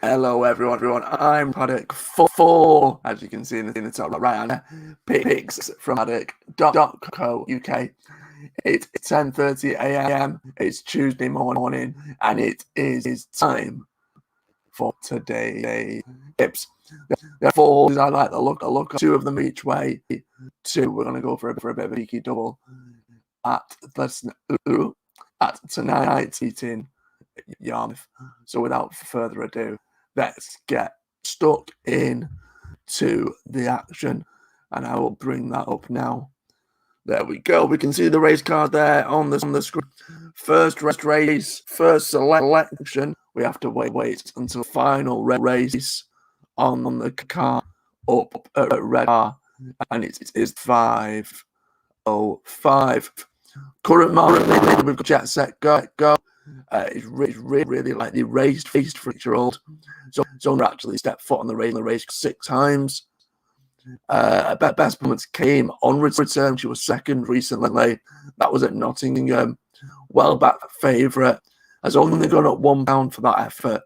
Hello, everyone. I'm Paddock for, as you can see in the top right hand, picks from paddock.co.uk. It's 10:30 a.m. It's Tuesday morning, and it is time for today's tips. The four I like the look of two of them each way. Two, we're gonna go for a bit of a cheeky double at tonight's meeting Yarmouth. So without further ado, let's get stuck in to the action, and I will bring that up now. There we go. We can see the race card there on the screen. First race, first selection. We have to wait until final race on the car up at red car, and it is 5:05. Current market leader, we've got Jet Set Go. It's really like the raced for 8-year-old. So actually stepped foot on the race 6 times. Best performance came on return. She was second recently. That was at Nottingham. Well back favourite. Has only gone up £1 for that effort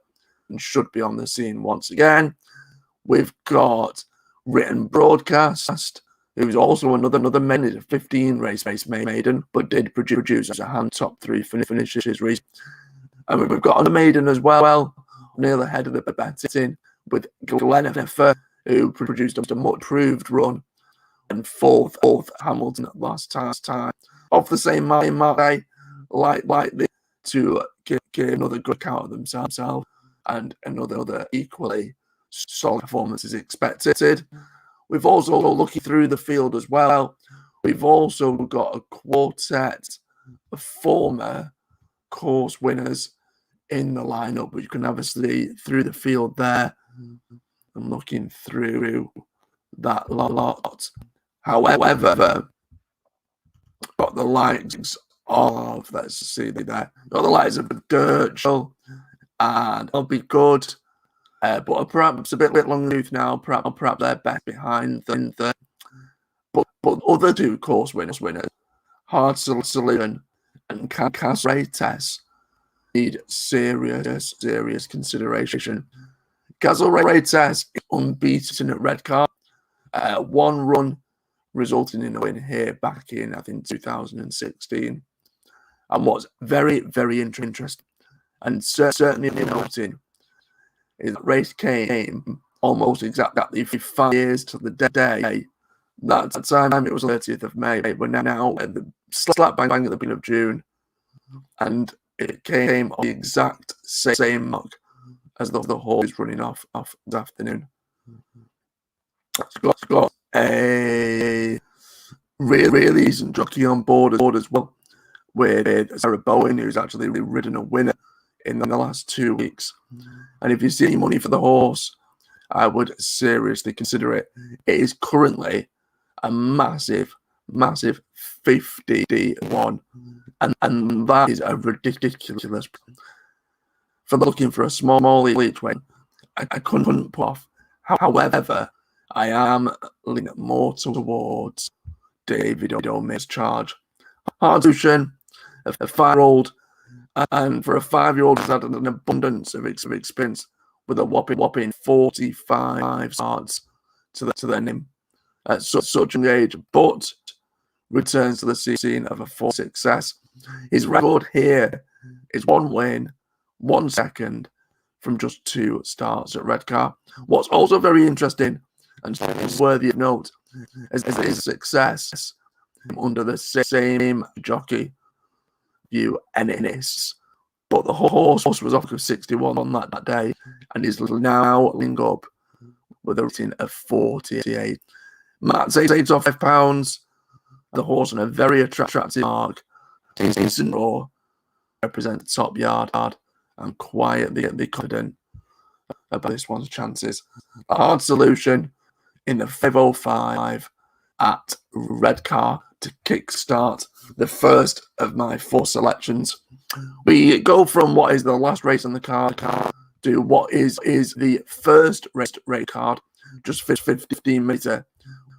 and should be on the scene once again. We've got Written Broadcast, who's also another maiden, a 15 race maiden, but did produce a hand top 3 finishes recently. And we've got a maiden as well, near the head of the betting, with Gleneffer, who produced a much improved run, and fourth Hamilton at last time. Off the same mark day, likely to give another good account of themselves, and another equally solid performance is expected. We've also looking through the field as well. We've also got a quartet of former course winners in the lineup, but you can obviously through the field there. I'm looking through that lot. However, got the likes of, let's see there, got the likes of Dirtshall, and I'll be good. But perhaps a bit long tooth now. Perhaps they're back behind them. But other two course winners, Hard Solution and Cas Test, need serious consideration. Castle Test is unbeaten at red car. One run resulting in a win here back in, I think, 2016. And what's very interesting and certainly noting is that race came almost exactly 5 years to the day. That time it was 30th of May. We're now at the slap bang at the beginning of June, and it came on the exact same mark as the horse running off this afternoon. It's got a really decent jockey on board as well, with Sarah Bowen, who's actually ridden a winner in the last 2 weeks. And if you see any money for the horse, I would seriously consider it. It is currently a massive 50-1, and that is a ridiculous. For looking for a small each way, I couldn't put off. However, I am leaning more towards David O'May's charge. Hard Solution, a 5-year-old, and for a 5-year-old has had an abundance of experience with a whopping 45 starts to their name at such an age, but returns to the scene of a full success. His record here is 1 win, 1 second from just 2 starts at Redcar. What's also very interesting and worthy of note is his success under the same jockey, Hugh Ennis. But the horse was off of 61 on that day, and is now linked up with a rating of 48. Matt takes off £5. The horse on a very attractive mark. Decent raw. Represent the top yard. I'm quietly confident about this one's chances. A Hard Solution in the 5:05 at Redcar to kickstart the first of my 4 selections. We go from what is the last race on the card to what is the first race card, just 15 metre.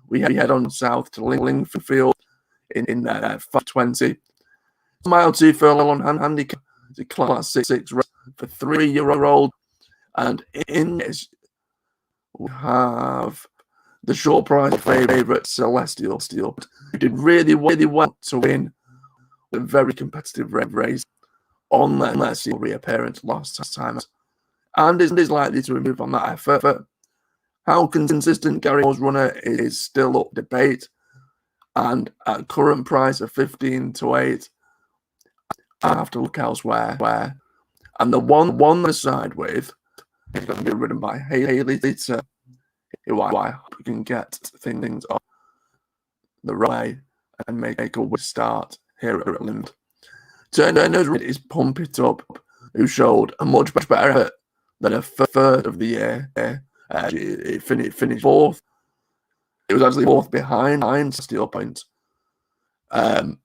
We head on south to Lingford Field in 5:20. Mile 2 furlong handicap. It's a class 6 race for 3-year-old. And in this, we have the short price favourite Celestial Steel, who did really well to win a very competitive race on their reappearance last time, and is likely to improve on that effort. How consistent Gary Moore's runner is still up for debate, and at current price of 15-8, I have to look elsewhere. And the one to side with is going to be ridden by Haley Theta, who I hope we can get things off the right way and make a good start here at Limit. Turner's is Pump It Up, who showed a much better effort than a third of the year. It finished fourth. It was actually fourth behind Steel Point. But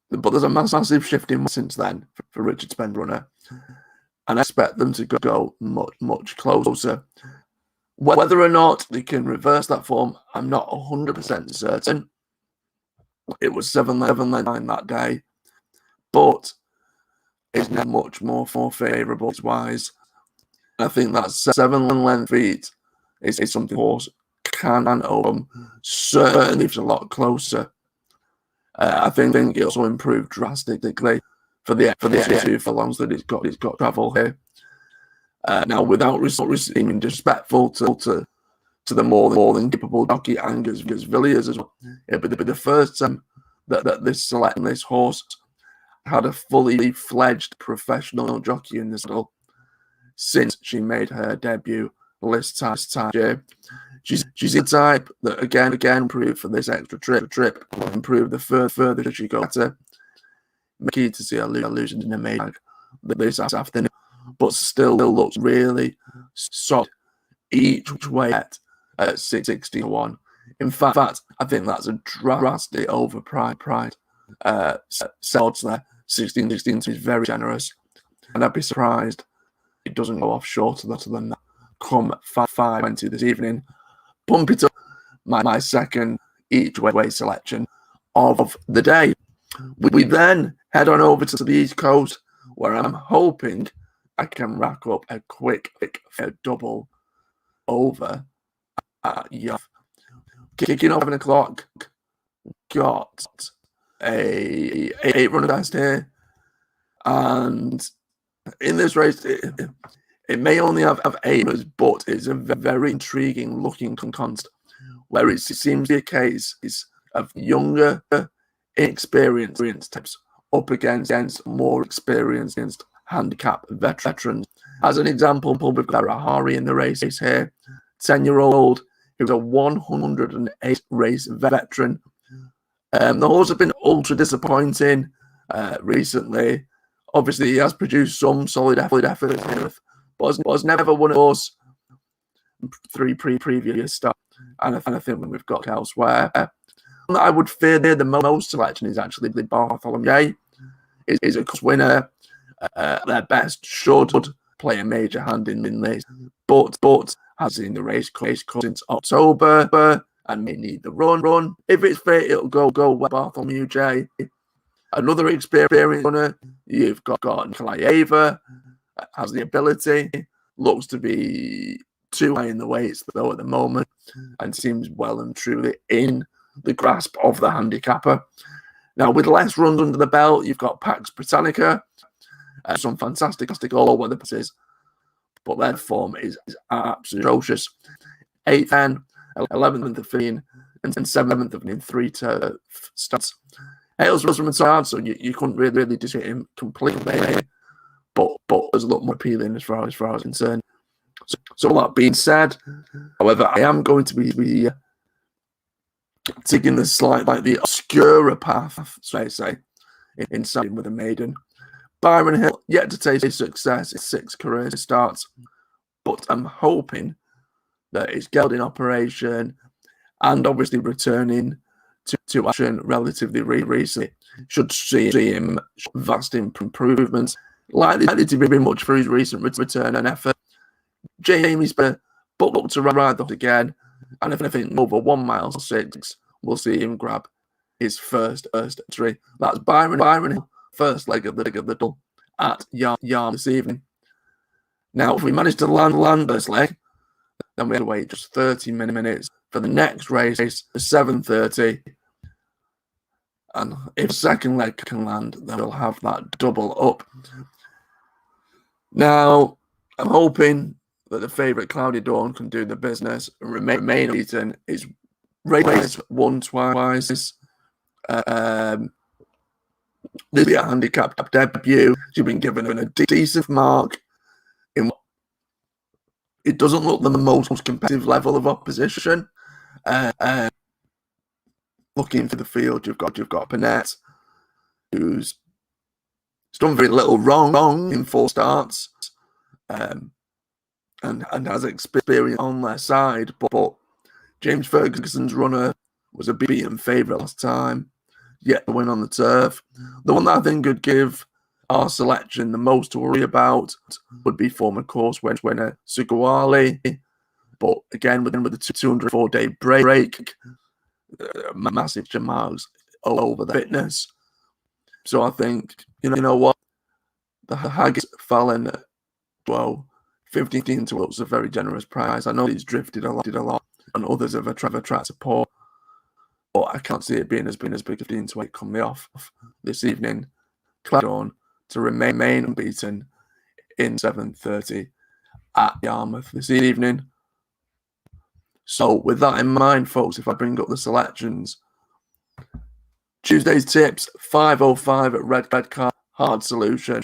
there's a massive shift in since then for Richard Spence runner, and I expect them to go much closer. Whether or not they can reverse that form, I'm not 100% certain. It was 7 length that day, but it's now much more favourable wise. I think that 7 length feet is something horse can overcome. Certainly, it's a lot closer. I think it also improved drastically for the 2 furlongs that it's got travel here. Now, without seeming disrespectful to the more than capable jockey Angus Villiers as well, it'll be the first time that this horse had a fully fledged professional jockey in the saddle since she made her debut last year. She's the type that again improved for this extra trip, improved the further she got better. Key to see her losing in the main this afternoon, but still looks really solid each way at 6-1. In fact, I think that's a drastic overpriced odds there. 16 is very generous, and I'd be surprised it doesn't go off shorter than that. Come 5:20 this evening. Pump It Up, my second each way selection of the day. We then head on over to the East Coast, where I'm hoping I can rack up a quick double over at Yarmouth. Kicking off 7 o'clock, got a 8-runner test here, and in this race, it may only have 8 runners, but it's a very intriguing looking contest where it seems to be a case of younger, inexperienced types up against more experienced handicap veterans. As an example, we've got Rory in the race here, 10-year-old, who's a 108 race veteran. The horse has been ultra disappointing recently. Obviously, he has produced some solid effort here, but has never won a horse 3 previous starts. And I think when we've got elsewhere, I would fear the most selection is actually the Bartholomew. Is a winner. Their best should play a major hand in this, but has seen the race since October and may need the run. If it's fit, it'll go well. Bartholomew J. Another experienced runner, you've got Nikolai Ava, has the ability, looks to be too high in the weights though at the moment, and seems well and truly in the grasp of the handicapper. Now, with less runs under the belt, you've got Pax Britannica, some fantastic all-weather passes, but their form is absolutely atrocious. 8th and 11th of 15, and 7th of in 3 starts. Hales was from a side, so you couldn't really disagree him completely, but there's a lot more appealing as far as concerned. So all that being said, however, I am going to be taking the slightly obscurer path, so I say, in siding with a maiden. Byron Hill yet to taste success in 6 career starts, but I'm hoping that his gelding operation and obviously returning to action relatively recently should see him vast improvements, likely to be much for his recent return and effort. Jamie's better, but look to ride that again, and if anything over 1 mile 6, we'll see him grab his first victory. That's Byron Hill, first leg of the double at Yarmouth this evening. Now, if we manage to land this leg, then we have to wait just 30 minutes for the next race, 7:30. And if the second leg can land, then we'll have that double up. Now, I'm hoping that the favourite Cloudy Dawn can do the business and remain unbeaten. It's race won twice. This will be a handicap debut. She's been given a decent mark in what it doesn't look the most competitive level of opposition. Looking for the field, you've got Panette, who's done very little wrong in 4 starts, and has experience on their side. But James Ferguson's runner was a beaten favourite last time, yet the win on the turf. The one that I think could give our selection the most to worry about would be former course winner Sugawali. But again, within the 204-day break, massive marks over the fitness. So I think, you know what, the Haggis Fallon, well, 15 to us is a very generous price. I know he's drifted a lot, and others have attracted support, but I can't see it being as big as 15 to 8 coming off this evening. Dawn to remain unbeaten in 7:30 at Yarmouth this evening. So with that in mind, folks, if I bring up the selections, Tuesday's tips, 5:05 at Red Car, Hard Solution,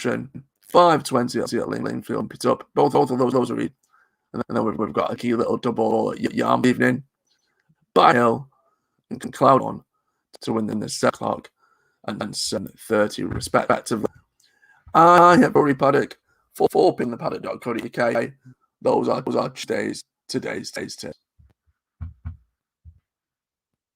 5:20 at Lingfield, Pit Up. Both of those are read. And then we've got a key little double at Yarmouth evening. Hill and Cloud on to win in the 7 o'clock and 7:30 respectively. I have Rory Paddock, 4 pin the paddock.co.uk. Those are today's tips.